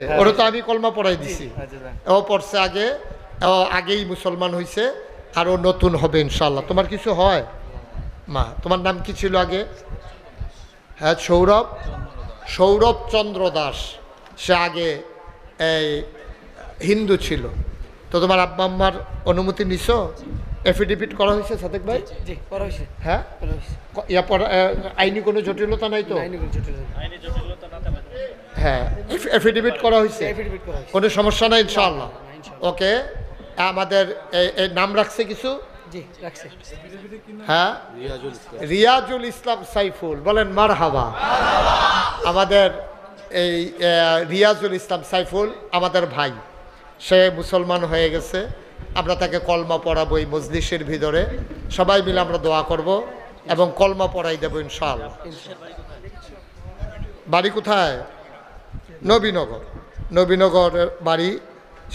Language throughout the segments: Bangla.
ওরা তো আমি কলমা পড়াই দিছি, ও পড়ছে আগে, ও আগেই মুসলমান হয়েছে, আর ও নতুন হবে ইনশাল্লাহ। তোমার কিছু হয় মা? তোমার নাম কি ছিল আগে? হ্যাঁ, সৌরভ, সৌরভ চন্দ্র দাস। সে আগে এই হিন্দু ছিল। তো তোমার আব্বা আম্মার অনুমতি নিছো? এফিডেভিট করা হয়েছে সাদেক ভাই? হ্যাঁ, আইনি কোনো জটিলতা নাই তো? হ্যাঁ, এফিডেভিট করা হয়েছে, কোনো সমস্যা নাই ইনশাআল্লাহ। ওকে, আমাদের এই নাম রাখছে কিছু? হ্যাঁ, রিয়াজুল ইসলাম সাইফুল, বলেন মারহাবা। আমাদের এই রিয়াজুল ইসলাম সাইফুল আমাদের ভাই, সে মুসলমান হয়ে গেছে। আমরা তাকে কলমা পড়াবো এই মজলিসের ভিতরে, সবাই মিলে আমরা দোয়া করব এবং কলমা পড়াই দেবো ইনশাআল্লাহ। বাড়ি কোথায়? নবীনগর, নবীনগরের বাড়ি।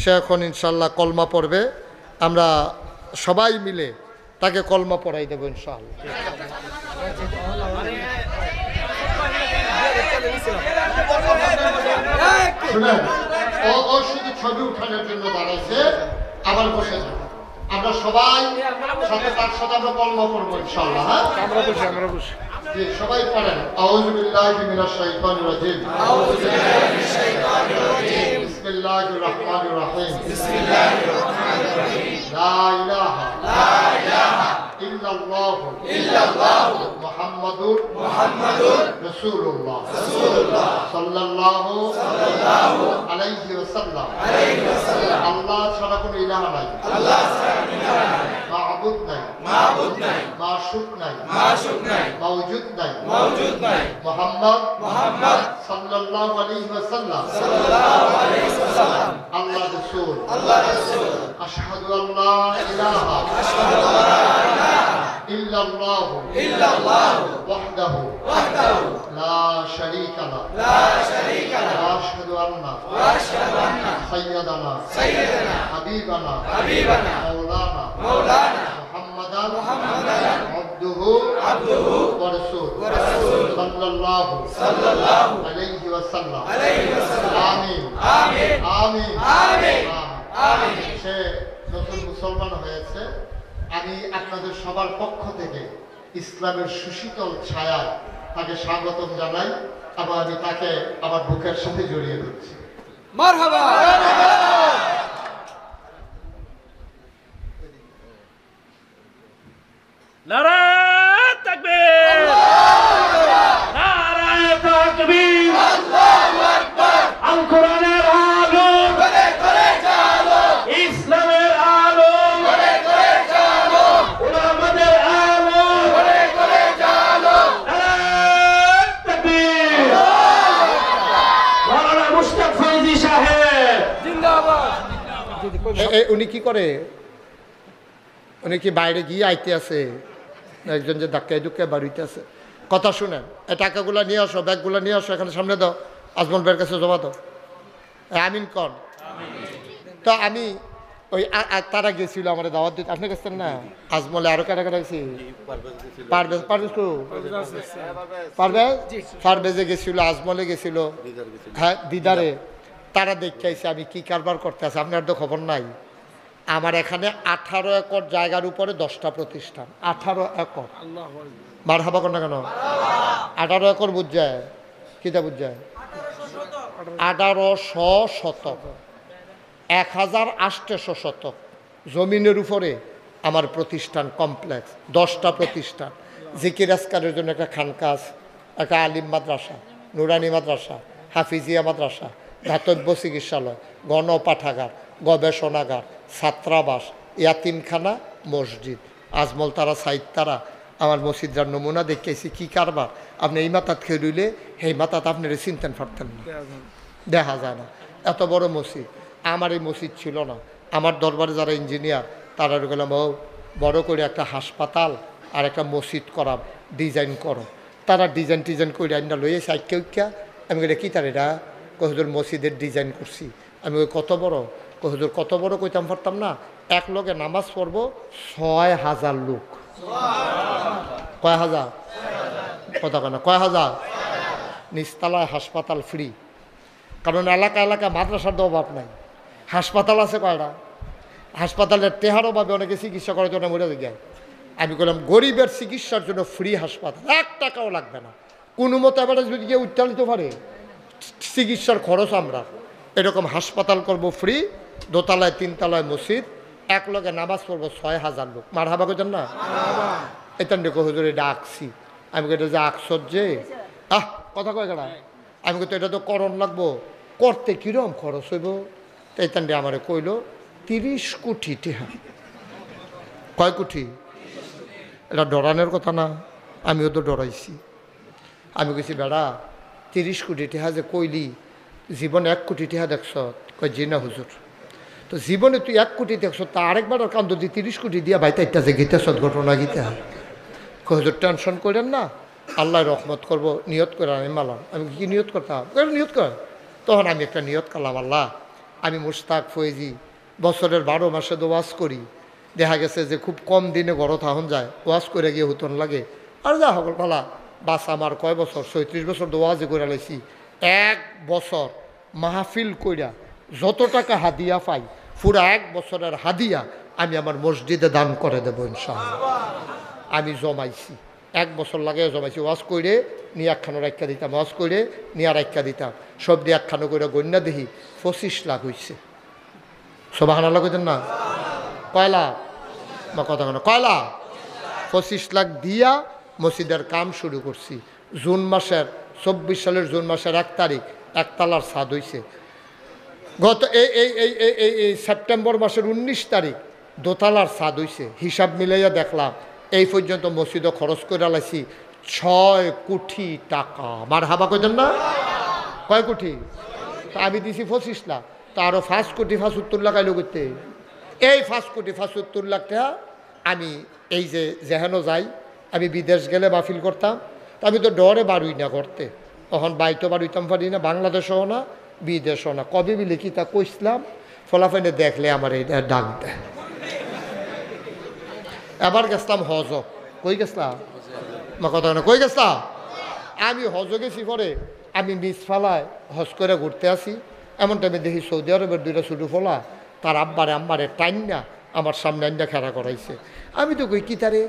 সে এখন ইনশাআল্লাহ কলমা পড়বে, আমরা সবাই মিলে তাকে কলমা পড়াই দেবো ইনশাআল্লাহ। শুনেন, ও শুধু ছবি উঠানোর জন্য দাঁড়াইছে, আবার বসে যাবে। আমরা সবাই সাথে তার সাথে আমরা কলমা পড়বো ইনশাআল্লাহ। হ্যাঁ, আমরা বসে সবাই পড়েন। আউযু বিল্লাহি মিনাশ শাইতানির রাজিম। আউযু বিল্লাহি মিনাশ শাইতানির রাজিম। বিসমিল্লাহির রাহমানির রাহিম। বিসমিল্লাহির রাহমানির রাহিম। লা ইলাহা ইল্লাল্লাহ মুহাম্মাদুর রাসূলুল্লাহ সাল্লাল্লাহু আলাইহি ওয়াসাল্লাম। আল্লাহ ছাড়া কোনো ইলাহ নাই, মাবুদ নাই, মাশুক নাই, মাওজুদ নাই। মুহাম্মদ সাল্লাল্লাহু আলাইহি ওয়াসাল্লাম আল্লাহ রাসূল। আশহাদু আল্লা ইলাহা ইল্লাল্লাহু ওয়াহদাহু লা শারীকা লাহু ওয়া আশহাদু আন্না সাইয়্যিদানা হাবিবানা মাওলানা মুহাম্মাদান আবদুহু ওয়া রাসূলুহু সাল্লাল্লাহু আলাইহি ওয়াসাল্লাম। আমিন আমিন আমিন। সে নতুন মুসলমান হয়েছে। আমি আপনাদের সবার পক্ষ থেকে ইসলামের সুশীতল ছায়ায় তাকে স্বাগতম জানাই এবং আমি তাকে আমার বুকের সাথে জড়িয়ে ধরছি। মারহাবা। নারায়ে তাকবীর, নারায়ে তাকবীর, আল্লাহু আকবার। আল কোরআনের আলো করে করে জালো, ইসলামের আলো করে করে জালো, উলামাদের আলো করে করে জালো। নারায়ে তাকবীর। মাওলানা মুশতাক ফৈজি সাহেব জিন্দাবাদ। উনি কি করে? উনি কি বাইরে গিয়ে আইতে আছে? একজন যে ধাক্কায় ধুক্কায় বাড়িতে আছে। কথা শুনেন, এই টাকাগুলো নিয়ে আসো, ব্যাগগুলো নিয়ে আসো, এখানে সামনে দাও, আজমল ভাইয়ের কাছে জমা দাও। আমিন কন। তো আমি ওই তারা গেছিল আমার দাওয়াত দিতে, আপনি গেছেন না? আজমলে আরো কারা কারা গেছি? পারভেজে গেছিল, আজমলে গেছিল, হ্যাঁ দিদারে। তারা দেখতে আইছে আমি কি কারবার করতে আছে। আপনার তো খবর নাই? আমার এখানে 18 একর জায়গার উপরে 10টা প্রতিষ্ঠান। 18 একর। মারহাবা কর না কেন? 18 একর বুঝায় কিটা বুঝায়? 1800 শতক, 1800 শতক জমিনের উপরে আমার প্রতিষ্ঠান কমপ্লেক্স। 10টা প্রতিষ্ঠান। জিকির আজকারের জন্য একটা খানকাস, একটা আলিম মাদ্রাসা, নুরানি মাদ্রাসা, হাফিজিয়া মাদ্রাসা, ধাতব্য চিকিৎসালয়, গণপাঠাগার, গবেষণাগার, ছাত্রাবাস, ইয়াতিমখানা, মসজিদ। আজমল তারা সাইদ তারা আমার মসজিদটার নমুনা দেখেছি কি কারবার। আপনি এই মাথাত খেয়ে রইলে সেই মাথাত আপনার চিনতেন পারতেন না, দেখা যায় না। এত বড় মসজিদ। আমার এই মসজিদ ছিল না। আমার দরবারে যারা ইঞ্জিনিয়ার তারা গেলাম, ও বড় করে একটা হাসপাতাল আর একটা মসজিদ করা, ডিজাইন করো। তারা ডিজাইন করে আইনা লইয়ে সাইকেউকা। আমি বলি কি তার এটা? কহুদুর মসজিদের ডিজাইন করছি। আমি ওই কত বড়? কহুদুর কত বড় কইতাম পারতাম না। এক লোকে নামাজ পড়বো 6000 লোক। কয় হাজার? কথা কেন? কয় হাজার? নিচতলায় হাসপাতাল ফ্রি, কারণ এলাকা এলাকায় মাদ্রাসার তো অভাব নাই। হাসপাতাল আছে কয়টা, হাসপাতালের টেহার অভাবে অনেকে চিকিৎসা করার জন্য মরে যায়। আমি বললাম গরিবের চিকিৎসার জন্য ফ্রি হাসপাতাল, 1 টাকাও লাগবে না, কোনো মতো এবারে যদি গিয়ে উত্তালিত পারে চিকিৎসার খরচ আমরা এরকম হাসপাতাল করব ফ্রি, দোতলায় 3 তলায় মসজিদ, এক লগে নামাজ পড়বো 6000 লোক। মার হাবা করতেন না এতান দেখো হুজুরে ডাকছি। আমি এটা যে আকসজ্জে কথা কয় কেনা, আমি তো এটা তো করণ লাগবো, করতে কিরম খরচ হইব। এইতান ডে আমারে কইল 30 কোটি টেহা। কয় কোটি? এটা ডরানোর কথা না, আমিও তো ডরাইছি। আমি কইছি বেড়া 30 কোটি টেহা যে কইলি, জীবনে 1 কোটি টেহা দেখছ? কয় জি না হুজুর। তো জীবনে তুই 1 কোটি দেখছ, তা আরেকবার কান্দ দি 30 কোটি দিয়া ভাই তাইটা যে গীতা সদ্ঘটনা গীতা। হুজুর টেনশন করেন না, আল্লাহ রহমত করবো, নিয়ত করে আমি মালাম। আমি কি নিয়ত করতাম? নিয়ত কর। তখন আমি একটা নিয়ত করলাম, আল্লাহ আমি মুশতাক ফয়েজি বছরের 12 মাসে তো ওয়াজ করি, দেখা গেছে যে খুব কম দিনে ঘর থাহন যায়, ওয়াজ করে গিয়ে হুতন লাগে। আর যা সকল পালা বাস আমার কয় বছর, 37 বছর তো ওয়াজে করে লাইছি। 1 বছর মাহফিল কইরা যত টাকা হাদিয়া পাই, পুরা 1 বছরের হাদিয়া আমি আমার মসজিদে দান করে দেবো ইনশাআল্লাহ। আমি জমাইছি, 1 বছর লাগে জমাইছি। ওয়াজ করে নিয়ে একখানো রাখা দিতাম, ওয়াজ করে নিয়ে রাখা দিতাম, সব দিয়ে একখানো করে গণ্যা দেখি 25 লাখ হয়েছে। সুবহানাল্লাহ কইতেন না? কয় লাখ? বা কথা কেন কয় লাখ? 25 লাখ দিয়া মসজিদের কাম শুরু করছি। জুন মাসের 24 সালের জুন মাসের 1 তারিখ 1 তালার ছাদ হয়েছে। গত এই সেপ্টেম্বর মাসের 19 তারিখ 2 তালার ছাদ হয়েছে। হিসাব মিলাইয়া দেখলাম এই পর্যন্ত মসজিদে খরচ করে লাইছি 6 কোটি টাকা। আমার হাবা কইতেন না? কয় কোটি? তা আমি দিছি 25 লাখ, তা আরও 5 কোটি 75 লাখ আইলো করতে। এই 5 কোটি 75 লাখ টাকা আমি এই যে যেহেন যাই, আমি বিদেশ গেলে মাহফিল করতাম, তা আমি তো ডরে বাড়ুই না করতে। তখন বাইতো বাড়ুইতাম পারি না, বাংলাদেশও না বিদেশও না। কবে বিলে কি তা কইসলাম, ফলাফলে দেখলে আমার এটা ডাক দেয়। এবার গেছিলাম হজ। কই গেছিলাম? কথা না কই গেছিলাম? আমি হজ গেছি পরে আমি মিস ফালায় হজ করে ঘুরতে আসি, এমন টাইমে দেখি সৌদি আরবের 2টা ছোটো ফলা তার আব্বারে টাইন না আমার সামনে আইনা খেলা করাইছে। আমি তো কই কি তারে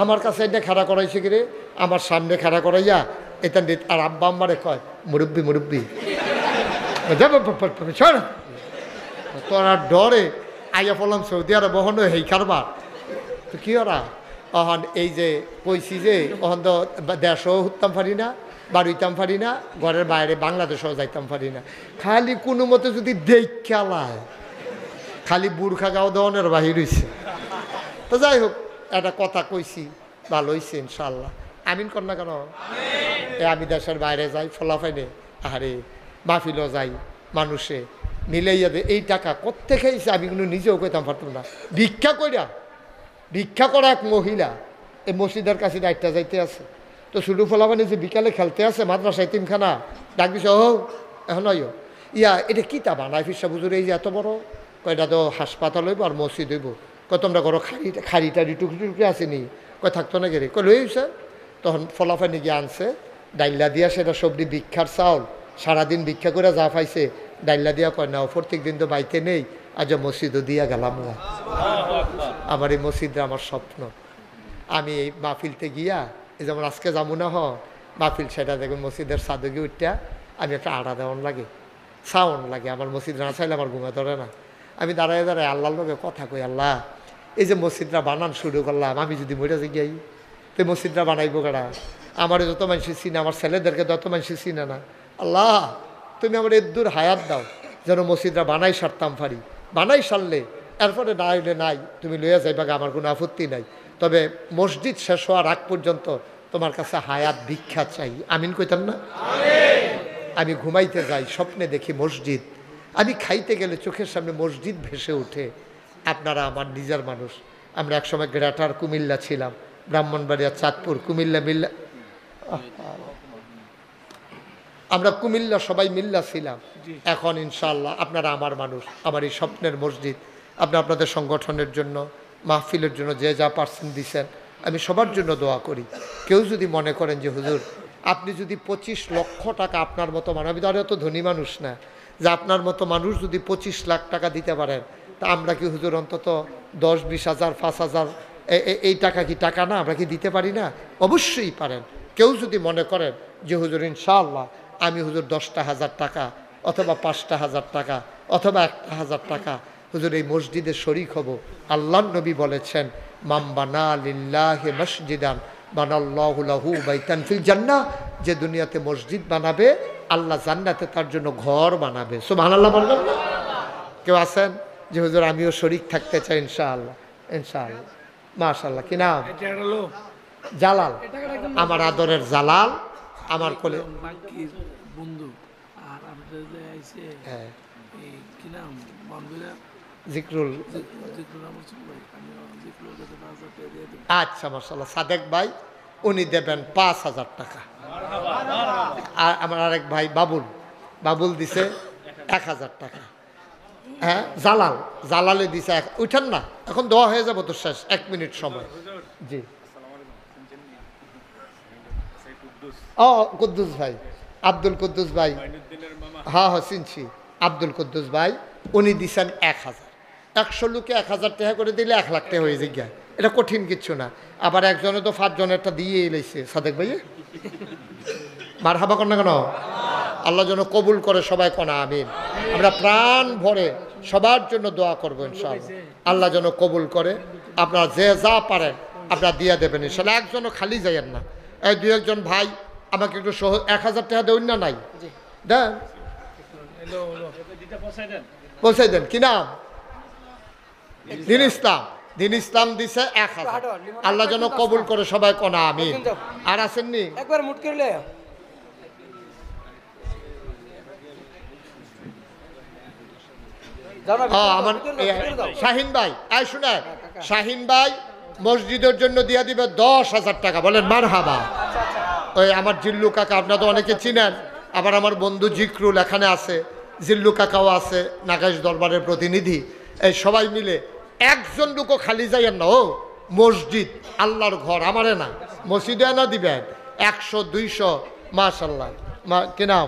আমার কাছে আইনা খেলা করাইছে কি রে, আমার সামনে খেলা করাইয়া এটা। আর আব্বা আম্মারে কয় মুরব্বি মুরব্বি, তোরা ডরে আইয়া পড়লাম সৌদি আরব। বহন হেই কারবার তো কি ওরা অহন এই যে কইছি যে অহন তো দেশও হুততাম পারি না, বাড়িতাম পারি না, ঘরের বাইরে বাংলাদেশও যাইতাম পারি না। খালি কোনো মতে যদি দেখালায় খালি বুর্খা গাও দেওয়ানের বাহির হয়েছে। তো যাই হোক, একটা কথা কইছি, ভালো হয়েছে ইনশাল্লাহ। আমিন কর না কেন? আমি দেশের বাইরে যাই ফলাফাইনে, আরে মাহফিলও যাই, মানুষে মিলাইয়া দে। এই টাকা কোত্থেকে খাইছে আমি কিন্তু নিজেও কইতাম পারতাম না। ভিক্ষা করা এক মহিলা এই মসজিদের কাছে দায়িত্ব যাইতে আছে। তো শুরু ফলাফানে যে বিকালে খেলতে আছে মাদ্রাসায় তিনখানা ডাক দিছে, ও এখন ইয়া এটা কী তা বানায় ফিরসা বুঝুর এই যে এত বড়? কয়টা তো হাসপাতাল হইব আর মসজিদ হইব। কয় তোমরা ঘর খাড়ি টাড়ি টুকরি টুকরি আসেনি? কয় থাকতো না গেলে? কয় লইছে। তখন ফলাফানি গিয়ে আনছে ডাইল্লা দিয়া, সেটা সবজি ভিক্ষার চাউল, সারাদিন ভিক্ষা করে যা পাইছে ডাইল্লা দিয়া। কয় না প্রত্যেক দিন তো বাইতে নেই, আজ মসজিদও দিয়া গেলাম না। আমার এই মসজিদে আমার স্বপ্ন। আমি এই মাহফিলতে গিয়া এই যেমন আজকে যাবো না মাহফিল, সেটা দেখুন মসজিদের ছাদে গিয়ে উঠটা আমি একটা আড়া দেওয়ান লাগে, সাউন্ড লাগে। আমার মসজিদ না চাইলে আমার ঘুমা ধরে না। আমি দাঁড়ায় দাঁড়ায় আল্লাহর লোকে কথা কই, আল্লাহ এই যে মসজিদটা বানান শুরু করলাম, আমি যদি মরে যাই তো মসজিদটা বানাইবো কারা? আমার যত মানুষ চিনে, আমার ছেলেদেরকে যত মানুষ চিনে না। আল্লাহ তুমি আমার এদূর হায়াত দাও যেন মসজিদটা বানাই সারতাম পারি। বানাই সারলে এরপরে না হইলে নাই, তুমি লইয়া যাইবা, আমার কোনো আপত্তি নাই। তবে মসজিদ শেষ হওয়ার আগ পর্যন্ত তোমার কাছে হায়াত ভিক্ষা চাই। আমিন কইতাম না? আমি ঘুমাইতে যাই, স্বপ্নে দেখি মসজিদ। আমি খাইতে গেলে চোখের সামনে মসজিদ ভেসে ওঠে। আপনারা আমার নিজের মানুষ। আমরা একসময় গ্রেটার কুমিল্লা ছিলাম, ব্রাহ্মণবাড়িয়া, চাঁদপুর, কুমিল্লা মিল্লা, আমরা কুমিল্লা সবাই মিল্লা ছিলাম। এখন ইনশাআল্লাহ আপনারা আমার মানুষ, আমার এই স্বপ্নের মসজিদ। আপনি আপনাদের সংগঠনের জন্য, মাহফিলের জন্য যে যা পার্সেন্ট দিচ্ছেন, আমি সবার জন্য দোয়া করি। কেউ যদি মনে করেন যে হুজুর আপনি যদি 25 লক্ষ টাকা আপনার মতো মানুষ, আমি তো আর এত ধনী মানুষ না, যে আপনার মতো মানুষ যদি 25 লাখ টাকা দিতে পারেন, তা আমরা কি হুজুর অন্তত 10-20 হাজার 5,000 এই টাকা কি টাকা না, আমরা কি দিতে পারি না? অবশ্যই পারেন। কেউ যদি মনে করেন যে হুজুর ইনশাআল্লাহ আমি হুজুর 10,000 টাকা অথবা 5,000 টাকা অথবা 1,000 টাকা হুজুর এই মসজিদে শরিক হব, আল্লাহর নবী বলেছেন মান বানা লিল্লাহি মসজিদান বানাল্লাহু লাহু বাইতান ফিল জান্নাহ, যে দুনিয়াতে মসজিদ বানাবে আল্লাহ জান্নাতে তার জন্য ঘর বানাবে। সুবহানাল্লাহ বলবেন না? কেউ আছেন যে হুজুর আমিও শরিক থাকতে চাই ইনশাআল্লাহ? ইনশাআল্লাহ, মাশাআল্লাহ। কি নাম? জালাল। আমার আদরের জালাল, আমার কোলে বন্ধু। আর আমাদের যে আইছে হ্যাঁ এই কি নাম বন্ধুরা জিকরুল। আচ্ছা মাশাআল্লাহ, সাদেক ভাই উনি দেবেন 5,000 টাকা। আর আমার আরেক ভাই বাবুল দিছে 1,000 টাকা। হ্যাঁ জালাল, জালালে দিছে উঠেন না, এখন দেওয়া হয়ে যাবো তো, শেষ 1 মিনিট সময়। জি ও কুদ্দুস ভাই, আব্দুল কুদ্দুস ভাই, হ্যাঁ হ্যাঁ চিনছি, আব্দুল কুদ্দুস ভাই উনি দিছেন 1,000। 100 লোকে 1,000 টাকা করে দিলে 1 লাখ টাকা হয়ে যায়, এটা কঠিন কিচ্ছু না। আবার একজনে তো 5 জনেরটা দিয়ে এলাইছে। সাদেক ভাই মারহাবা কর না কেন? আল্লাহ যেন কবুল করে, সবাই কনা আমিন। আমরা প্রাণ ভরে সবার জন্য দোয়া করবো ইনশাআল্লাহ, আল্লাহ যেন কবুল করে। আপনারা যে যা পারেন আপনারা দিয়ে দেবেন ইনশাআল্লাহ, একজনও খালি যাইয়েন না। এই 2-1 ভাই আমাকে একটু 1,000 টাকা দেবেন না? নাই দেন, পৌঁছাই দেন। কি নাম? দিন ইসলাম। দিন ইসলাম দিছে 1,000। আল্লাহ যেন কবুল করে, সবাই কনা আমিন। আর আসেননি একবার মুট করলে আমার শাহিন ভাই, আয় শুনেন, শাহিন ভাই মসজিদের জন্য দিয়ে দিবে 10,000 টাকা। বলেন মারহাবা। ওই আমার জিল্লু কাকা, আপনারা তো অনেকে চিনেন, আবার আমার বন্ধু জিকরুল এখানে আছে, জিল্লু কাকাও আছে, নাগাইশ দরবারের প্রতিনিধি। এই সবাই মিলে একজন লোকও খালি যাইয়েন না। ও মসজিদ আল্লাহর ঘর, আমারে না, মসজিদে না দিবেন 100-200। মাশাআল্লাহ। কি নাম?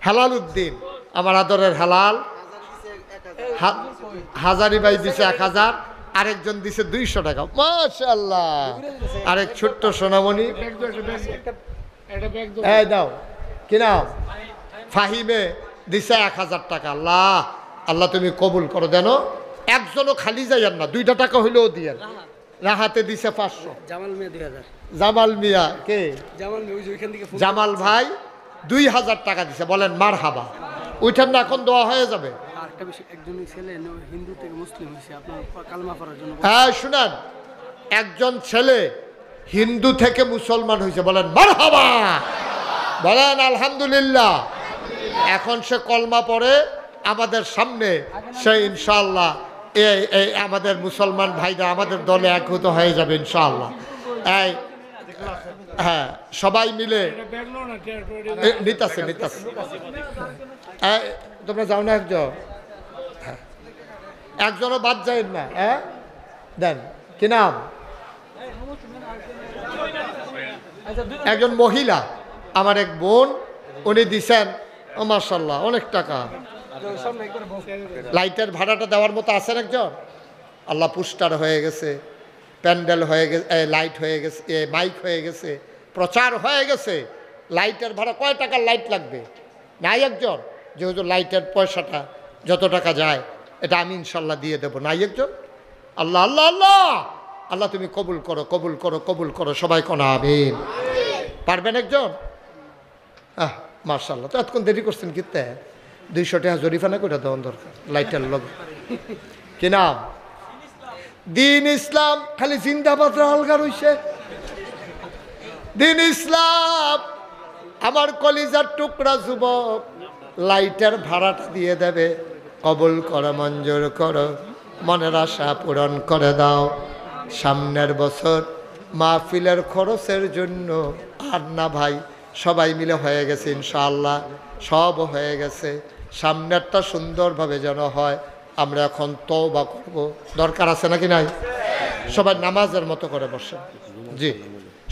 হেলাল উদ্দিন, আমার আদরের হেলাল। হাজারি ভাই দিছে 1,000, আরেকজন দিছে 200 টাকা। মাশাআল্লাহ। আরেক ছোট্ট সোনামণি, এই দাও। কি নাম? ফাহিমে দিছে 1,000 টাকা। আল্লাহ আল্লাহ তুমি কবুল করো। দেন একজনও খালি যাইয়েন না, 2টা টাকা হইলেও দিয়েন। রাহাতে দিছে 500। জামাল মিয়া 2000। জামাল মিয়া কে? জামাল মিয়া ওইখান থেকে জামাল ভাই 2,000 টাকা দিছে। বলেন মারহাবা। ওইটার না এখন দোয়া হয়ে যাবে। আরেকটা বিষয়, একজন ছেলে হিন্দু থেকে মুসলিম হয়েছে আপনার কালমা পড়ার জন্য। হ্যাঁ শুনেন, একজন ছেলে হিন্দু থেকে মুসলমান হয়েছে। বলেন মারহাবা। বলেন আলহামদুলিল্লাহ। এখন সে কলমা পড়ে আমাদের সামনে, সে ইনশাআল্লাহ এই আমাদের মুসলমান ভাইরা আমাদের দলে একভূত হয়ে যাবে ইনশাআল্লাহ। এই হ্যাঁ সবাই মিলে নিতাছে। তোমরা যাও না একজন, একজনও বাদ যায় না। হ্যাঁ দেন। কি নাম? একজন মহিলা, আমার এক বোন, উনি দিছেন মাশাআল্লাহ অনেক টাকা। লাইটের ভাড়াটা দেওয়ার মতো আছেন একজন? আল্লাহ পুস্টার হয়ে গেছে, প্যান্ডেল হয়ে গেছে, লাইট হয়ে গেছে, মাইক হয়ে গেছে, প্রচার হয়ে গেছে। লাইটের ভাড়া কয় টাকার লাইট লাগবে? নাই একজন? যেহেতু লাইটের পয়সাটা যত টাকা যায় এটা আমি ইনশাল্লাহ দিয়ে দেবো। নাই একজন? আল্লাহ আল্লাহ আল্লাহ আল্লাহ তুমি কবুল করো, কবুল করো, কবুল করো, সবাই কোন আমিন। পারবেন একজন? মাশাআল্লাহ। তো এতক্ষণ দেরি করছেন কিতে? 200 টাকা জরিফানা করে দেওয়ার দরকার লাইটের লোক। কি নাম? দিন ইসলাম। খালি জিন্দাবাদ আলগা রইছে। দিন ইসলাম। আমার কলিজার টুকরা যুবক, লাইটের ভাড়াটা দিয়ে দেবে। কবুল করো, মঞ্জুর করো, মনের আশা পূরণ করে দাও। সামনের বছর মাহফিলের খরচের জন্য আর না ভাই, সবাই মিলে হয়ে গেছে ইনশাআল্লাহ, সব হয়ে গেছে। সামনেরটা সুন্দরভাবে যেন হয়। আমরা এখন তওবা করব। দরকার আছে নাকি নাই? সবাই নামাজের মতো করে বসেন। জি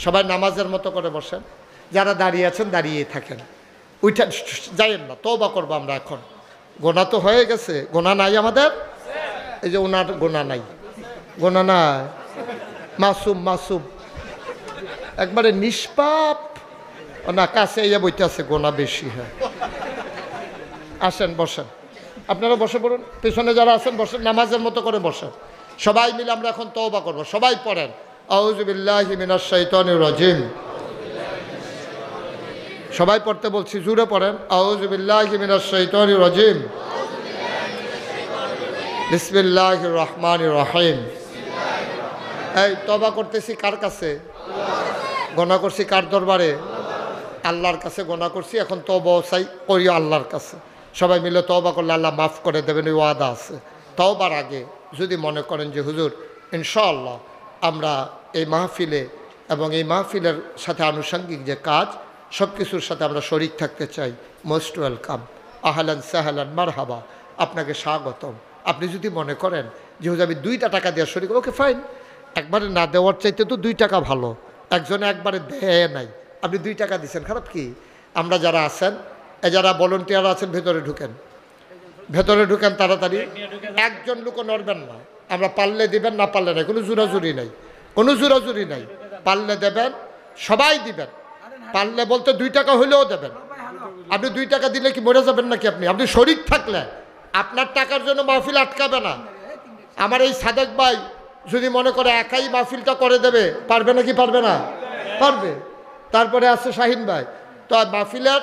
সবাই নামাজের মতো করে বসেন। যারা দাঁড়িয়ে আছেন দাঁড়িয়েই থাকেন, উঠে যাইয়েন না। তওবা করবো আমরা এখন। গোনা তো হয়ে গেছে, গোনা নাই আমাদের? এই যে ওনার গোনা নাই, গোনা নাই, মাসুম মাসুম একবারে নিষ্পাপ। না কাছে ইয়ে বইতে আছে, গোনা বেশি। হ্যাঁ আসেন বসেন, আপনারা বসে পড়ুন, পেছনে যারা আছেন বসেন, নামাজের মতো করে বসেন। সবাই মিলে আমরা এখন তওবা করব। সবাই পড়েন আউযু বিল্লাহি মিনাশ শাইতানির রাজিম। সবাই পড়তে বলছি, জোরে পড়েন আউযু বিল্লাহি মিনাশ শাইতানির রাজিম বিসমিল্লাহির রহমানির রহিম। এই তওবা করতেছি কার কাছে? গোনা করছি কার দরবারে? আল্লাহর কাছে গোনা করছি, এখন তওবা চাই করি আল্লাহর কাছে। সবাই মিলে তওবা করলে আল্লাহ মাফ করে দেবেন, এই ওয়াদা আছে। তওবার আগে যদি মনে করেন যে হুজুর ইনশাআল্লাহ আমরা এই মাহফিলে এবং এই মাহফিলের সাথে আনুষঙ্গিক যে কাজ সব কিছুর সাথে আমরা শরীক থাকতে চাই, মোস্ট ওয়েলকাম, আহলান সাহলান মারহাবা, আপনাকে স্বাগতম। আপনি যদি মনে করেন যে হুজুর আমি 2টা টাকা দেওয়ার শরীক, ওকে ফাইন, একবারে না দেওয়ার চাইতে তো 2 টাকা ভালো। একজনে একবারে দেয় নাই, আপনি 2 টাকা দিচ্ছেন, খারাপ কি? আমরা যারা আছেন, যারা ভলেন্টিয়ার আছেন, ভেতরে ঢুকেন, ভেতরে ঢুকেন তাড়াতাড়ি। একজন লোকও নড়বেন না, আমরা পারলে দিবেন, না পারলে নাই, কোনো জোরাজুরি নাই, কোনো জোরাজুরি নাই। পারলে দেবেন, সবাই দিবেন। পারলে বলতে 2 টাকা হইলেও দেবেন। আপনি 2 টাকা দিলে কি মরে যাবেন নাকি? আপনি শরীক থাকলে আপনার টাকার জন্য মাহফিল আটকাবে না। আমার এই সাদেক ভাই যদি মনে করে একাই মাহফিলটা করে দেবে, পারবে নাকি? পারবে না? পারবে। তারপরে আছে শাহিন ভাই। তো মাহফিলের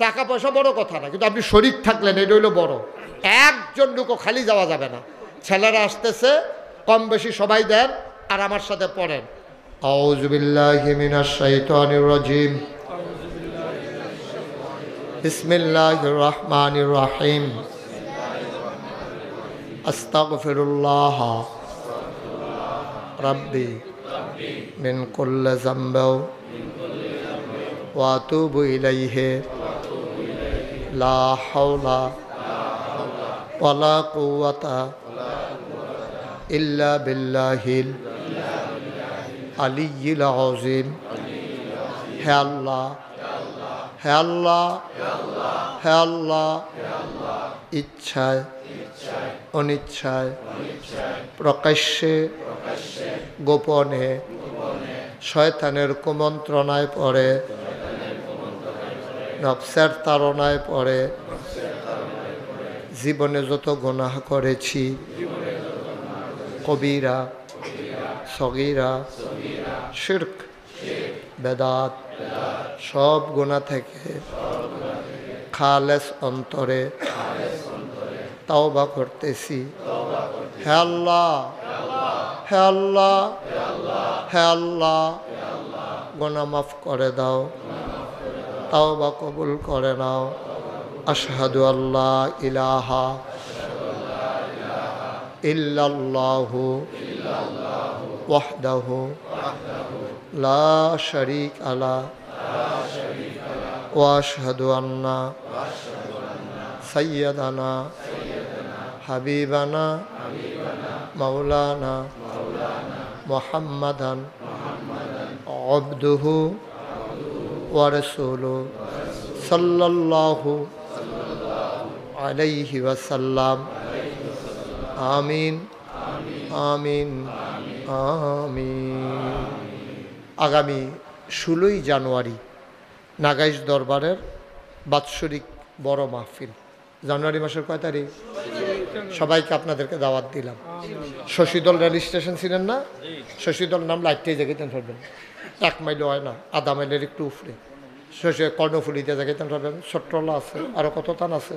টাকা পয়সা বড় কথা না, কিন্তু আপনি শরীক থাকলেন, এটা হইলো বড়। একজন লোকও খালি যাওয়া যাবে না। ছেলেরা আসতেছে, কম বেশি সবাই দেন, আর আমার সাথে পড়েন আউযু বিল্লাহি মিনাশ শাইতানির রাজিম বিসমিল্লাহির রহমানির রহিম আস্তাগফিরুল্লাহ রাব্বি মিন কুল্লি যামবিন ওয়া আতুবু ইলাইহি লা হাওলা ওয়ালা কুওয়াতা ইল্লা বিল্লাহিল আলিয়্যিল আযীম। হে আল্লাহ, হে আল্লাহ, হে আল্লাহ, ইচ্ছায় অনিচ্ছায় প্রকাশ্যে গোপনে শয়তানের কুমন্ত্রণায় পড়ে, নফসের তাড়নায় পড়ে জীবনে যত গুনাহ করেছি, কবিরা সগীরা শিরক বেদাত, সব গুনাহ থেকে খালেস অন্তরে তওবা করতেছি। হে আল্লাহ, হে আল্লাহ, হে আল্লাহ, গুনাহ মাফ করে দাও, তওবা কবুল করে নাও। আশহাদু আল্লা ইলাহা ইল্লাল্লাহু ওয়াহদাহু লা শারীকা লাহু ওয়া আশহাদু আন্না সাইয়্যিদানা হাবিবানা মাওলানা মুহাম্মাদান আবদুহু ওয়া রাসূলুহু সাল্লাল্লাহু আলাইহি ওয়াসাল্লাম। আমিন আমিন আমিন। আগামী 16ই জানুয়ারি নাগাইশ দরবারের বাৎসরিক বড় মাহফিল। জানুয়ারি মাসের কয় তারিখ? সবাইকে আপনাদেরকে দাওয়াত দিলাম। শশীদল রেল স্টেশন ছিলেন না? শশীদল নাম লাইটটাই জায়গাতেন পারবেন, 1 মাইলও হয় না, আধা মাইলের একটু উপরে। কর্ণফুলিতে জায়গাতেন পারবেন, ছোট্টলা আছে, আরও কত টান আছে।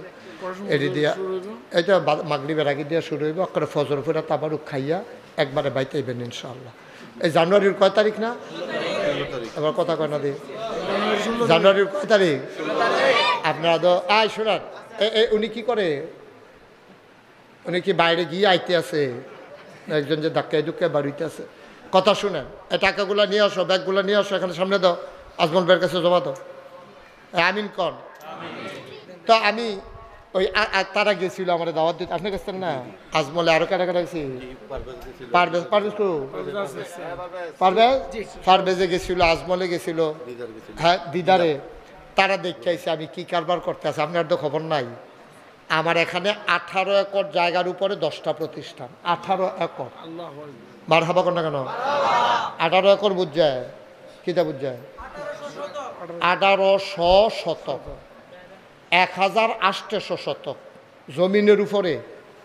এটি দিয়া এটা মাগরিবের আগে দিয়া শুরু হইব, অক্ষরে ফজর ফুরা তাবারুক খাইয়া একবারে বাইতে আইবেন ইনশাআল্লাহ। এই জানুয়ারির কয় তারিখ না? এবার কথা কয় না দিই, জানুয়ারির কয় তারিখ? আপনারা তো আয় শোনান, উনি কি করে? উনি কি বাইরে গিয়ে আইতে আছে? একজন যে ধাক্কায় ধুক্কায় বাড়িতে আছে। কথা শুনেন, এই টাকাগুলো নিয়ে আসো, ব্যাগগুলো নিয়ে আসো, এখানে সামনে দাও, আজমল ভাইয়ের কাছে জমা দাও। আমিন কন। তো আমি ওই তারা গেছিল আমার দাওয়াত দিতে, আপনি গেছেন না? আজমলে আরো কারা কারা গেছি? পারভেজে গেছিল, আজমলে গেছিল, হ্যাঁ দিদারে। তারা দেখতে আইসে আমি কি কারবার করতে আছে, আপনার তো খবর নাই। আমার এখানে 18 একর জায়গার উপরে 10টা প্রতিষ্ঠান। 18 একর। আল্লাহ মার হাবা কর না কেন? 18 একর বুঝায় কিতা বুঝায়? 1800 শতক, 1800 শতক জমিনের উপরে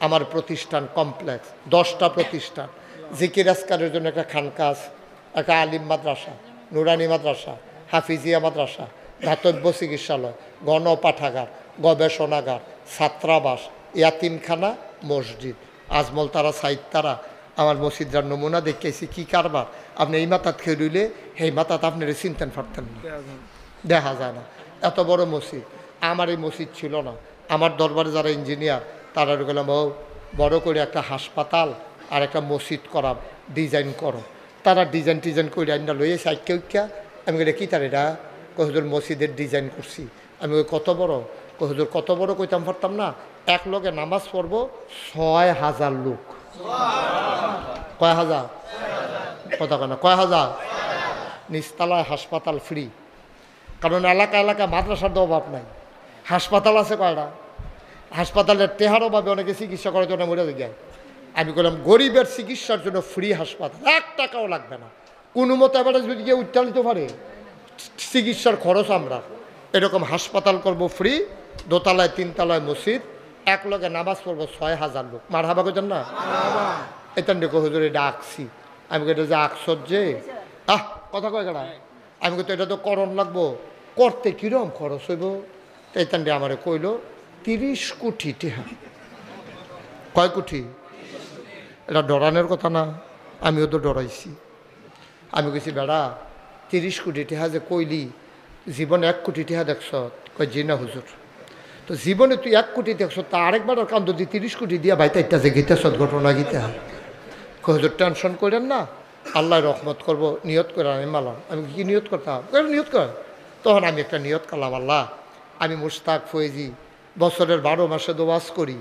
আমার প্রতিষ্ঠান কমপ্লেক্স, 10টা প্রতিষ্ঠান। জিকির আজকারের জন্য একটা খানকা আছে, একটা আলিম মাদ্রাসা, নুরানি মাদ্রাসা, হাফিজিয়া মাদ্রাসা, ধাতব্য চিকিৎসালয়, গণপাঠাগার, গবেষণাগার, ছাত্রাবাস, ইয়াতিমখানা, মসজিদ। আজমল তারা সাইদ তারা আমার মসজিদটার নমুনা দেখেছি কি কারবার। আপনি এই মাথাত খেয়ে রইলে সেই মাথাত আপনার চিনতেন পারতেন না, দেখা যায় না। এত বড় মসজিদ। আমার এই মসজিদ ছিল না। আমার দরবারে যারা ইঞ্জিনিয়ার তারা গেলাম, ও বড় করে একটা হাসপাতাল আর একটা মসজিদ করা ডিজাইন করো। তারা ডিজাইন করে আইনা লইয়ে সাইকেউকা। আমি বলি কী তার এটা? কহুদুর মসজিদের ডিজাইন করছি। আমি ওই কত বড়? কহুদুর কত বড় কইতাম পারতাম না। এক লোকে নামাজ পড়ব 6000 লোক। কয় হাজার? কথা কেন? কয় হাজার? নিচতলায় হাসপাতাল ফ্রি, কারণ এলাকা মাদ্রাসার তো অভাব নাই। হাসপাতাল আছে কয়টা? হাসপাতালের টেহার অভাবে অনেকে চিকিৎসা করার জন্য মরে যায়। আমি বললাম গরিবের চিকিৎসার জন্য ফ্রি হাসপাতাল, 1 টাকাও লাগবে না। কোনো মতো এবার যদি গিয়ে উত্তালিত পারে চিকিৎসার খরচ আমরা এরকম হাসপাতাল করব ফ্রি, 2 তলায় 3 তলায় মসজিদ, এক লোকে নামাজ পড়বো 6000 লোক। মার হাবা করছেন না? এটান দেখো হুজুরে ডাকছি। আমি এটা যে আকসর যে কথা কয় কেনা? আমি তো এটা তো করণ লাগবো, করতে কিরম খরচ হইব? এইতান ডে আমারে কইল 30 কোটি টেহা। কয় কোটি? এটা ডরানোর কথা না, আমিও তো ডরাইছি। আমি কইছি বেড়া 30 কোটি টেহা যে কইলি, জীবনে 1 কোটি টেহা দেখছ? কয় জি না হুজুর। তো জীবনে তুই 1 কোটি দেখছ, তা আরেকবার কান্দ দিয়ে 30 কোটি দিয়া ভাইটা একটা যে গীতা সদ্ঘটনা গীতা। হুজুর টেনশন করেন না, আল্লাহ রহমত করব, নিয়ত করে আমি মালাম। আমি কি নিয়ত করতাম? নিয়ত কর। তখন আমি একটা নিয়ত করলাম, আল্লাহ আমি মুশতাক ফয়েজি বছরের 12 মাসে তো ওয়াজ করি।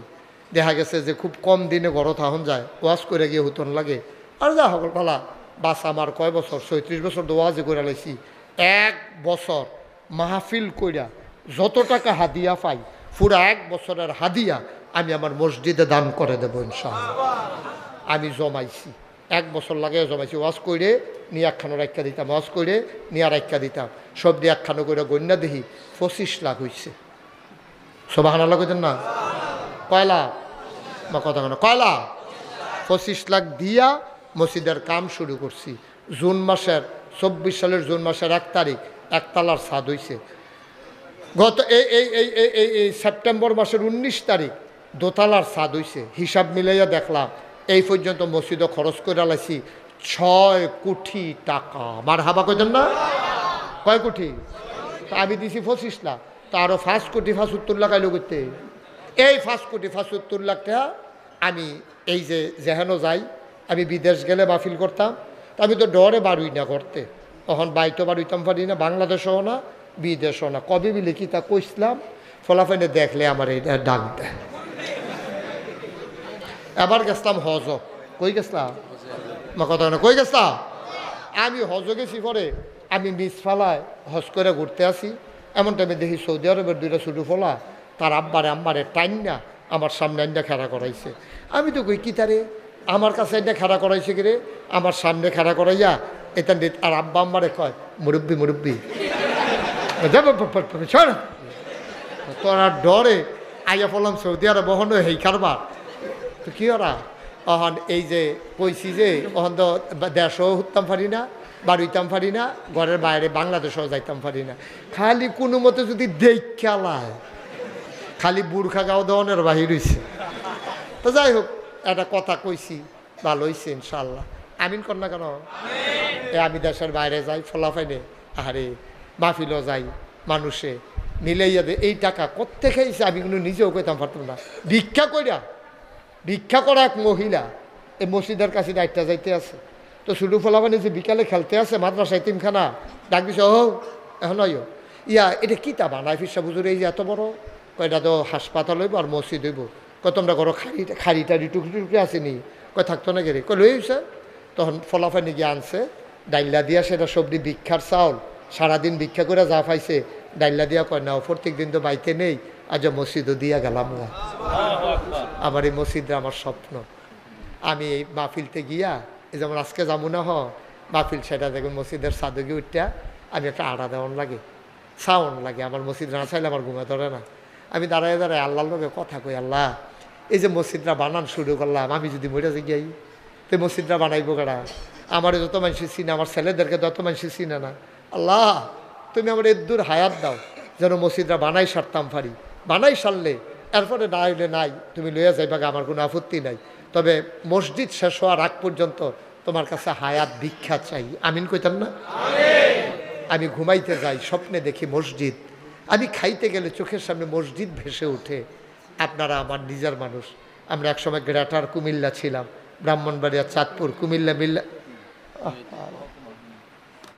দেখা গেছে যে খুব কম দিনে ঘর থাহন যায়, ওয়াজ করে গিয়ে হুতন লাগে। আর যা সকল পালা বাস আমার কয় বছর, 37 বছর তো ওয়াজে করে লাইছি। 1 বছর মাহফিল কইরা যত টাকা হাদিয়া পাই, পুরা 1 বছরের হাদিয়া আমি আমার মসজিদে দান করে দেবো ইনশাআল্লাহ। আমি জমাইছি, 1 বছর লাগে জমাইছি। ওয়াজ করে নিয়ে একখানো রাখা দিতাম, ওয়াজ করে নিয়ে রাখা দিতাম, সব দিয়ে একখানো করে গণ্যা দেখি 25 লাখ হয়েছে। সুবহানাল্লাহ কইতেন না? কয় লাখ? বা কথা কেন? কয় লাখ? 25 লাখ দিয়া মসজিদের কাম শুরু করছি। জুন মাসের 24 সালের জুন মাসের 1 তারিখ 1 তলার ছাদ হয়েছে। গত এই সেপ্টেম্বর মাসের 19 তারিখ 2 তলার ছাদ হয়েছে। হিসাব মিলাইয়া দেখলাম এই পর্যন্ত মসজিদে খরচ করে লাইছি 6 কোটি টাকা। মার হাবা কইতেন না? কয় কোটি? তা আমি দিছি 25 লাখ, তা আরও 5 কোটি 75 লাখ আইলো করতে। এই 5 কোটি 75 লাখ টাকা আমি এই যে যেহেন যাই, আমি বিদেশ গেলে মাহফিল করতাম, তা আমি তো ডরে বাড়ুই না করতে। তখন বাইতো বাড়ুইতাম পারি না, বাংলাদেশও না বিদেশও না। কবে বিলে কি তা কইসলাম, ফলাফলে দেখলে আমার এটা ডাক দেয়। এবার গেছিলাম হজ। কই গেছিলাম? কথা না, কই গেছিলাম? আমি হজ গেছি পরে আমি মিস ফালায় হজ করে ঘুরতে আসি। এমন টাইমে দেখি সৌদি আরবের 2টা ছোটো ফলা তার আম্মারে টাইন না আমার সামনে আইনা খেলা করাইছে। আমি তো কই কি তারে আমার কাছে আইনা খেলা করাইছে কি রে? আমার সামনে খেলা করাইয়া এটা আর আব্বা আম্মারে কয় মুরব্বি মুরব্বি। তোরা ডরে আইয়া পড়লাম সৌদি আরব, বহন হেই কারবার। তো কি ওরা অহন এই যে কইছি যে অহন তো দেশও উঠতাম পারি না, বাড়িতাম পারি না, ঘরের বাইরে বাংলাদেশও যাইতাম পারি না। খালি কোনো মতে যদি দেখালায় খালি বুর্খা গাও দেওয়ানের বাহির হয়েছে। তো যাই হোক, একটা কথা কইছি, ভালো হয়েছে ইনশাল্লাহ। আমিন কর না কেন? আমি দেশের বাইরে যাই ফলাফাইনে, আরে মাহফিলও যাই, মানুষে মিলাইয়া দে। এই টাকা কোত্থেকে খাইছে আমি কিন্তু নিজেও কইতাম পারতাম না। ভিক্ষা করা এক মহিলা এই মসজিদের কাছে ডাইটটা যাইতে আছে। তো শুরু ফলাফানে যে বিকালে খেলতে আছে মাদ্রাসা এতিমখানা, ডাক দিছে ও এখন ইয়া এটা কী তা বানায় ফিরসা বুঝুর এই যে এত বড়? কয়টা তো হাসপাতাল হইব আর মসজিদ হইব। কয় তোমরা ঘর খাড়ি টাড়ি টুকরি টুকরি আসেনি? কয় থাকতো না গেলে? কয় লইছে। তখন ফলাফানি গিয়ে আনছে ডাইল্লা দিয়া, সেটা সবজি ভিক্ষার চাউল, সারাদিন ভিক্ষা করে যা পাইছে ডাইল্লা দিয়া। কয় নাও প্রত্যেক দিন তো বাইতে নেই, আজ মসজিদও দিয়া গেলাম না। আমার এই মসজিদে আমার স্বপ্ন। আমি এই মাহফিলতে গিয়া এই যেমন আজকে যাবো না মাহফিল সেটা দেখুন মসজিদের সাদকে উঠটা আমি একটা আড়া দেওয়ান লাগে, সাউন্ড লাগে। আমার মসজিদ না চাইলে আমার ঘুমে ধরে না। আমি দাঁড়ায় দাঁড়ায় আল্লাহর লোকে কথা কই, আল্লাহ এই যে মসজিদটা বানান শুরু করলাম, আমি যদি মরে যাই গিয়াই তো মসজিদটা বানাইবো কারা? আমার যত মানুষ চিনে, আমার ছেলেদেরকে যত মানুষ চিনে না। আল্লাহ তুমি আমার এদ্দুর হায়াত দাও যেন মসজিদটা বানাই সারতাম পারি। বানাই সারলে এরপরে না হইলে নাই, তুমি লইয়া যাইবা, আমার কোনো আপত্তি নাই। তবে মসজিদ শেষ হওয়ার আগ পর্যন্ত তোমার কাছে হায়াত ভিক্ষা চাই। আমিন কইতাম না? আমি ঘুমাইতে যাই, স্বপ্নে দেখি মসজিদ। আমি খাইতে গেলে চোখের সামনে মসজিদ ভেসে ওঠে। আপনারা আমার নিজের মানুষ। আমরা একসময় গ্রেটার কুমিল্লা ছিলাম, ব্রাহ্মণবাড়িয়া, চাঁদপুর, কুমিল্লা মিল্লা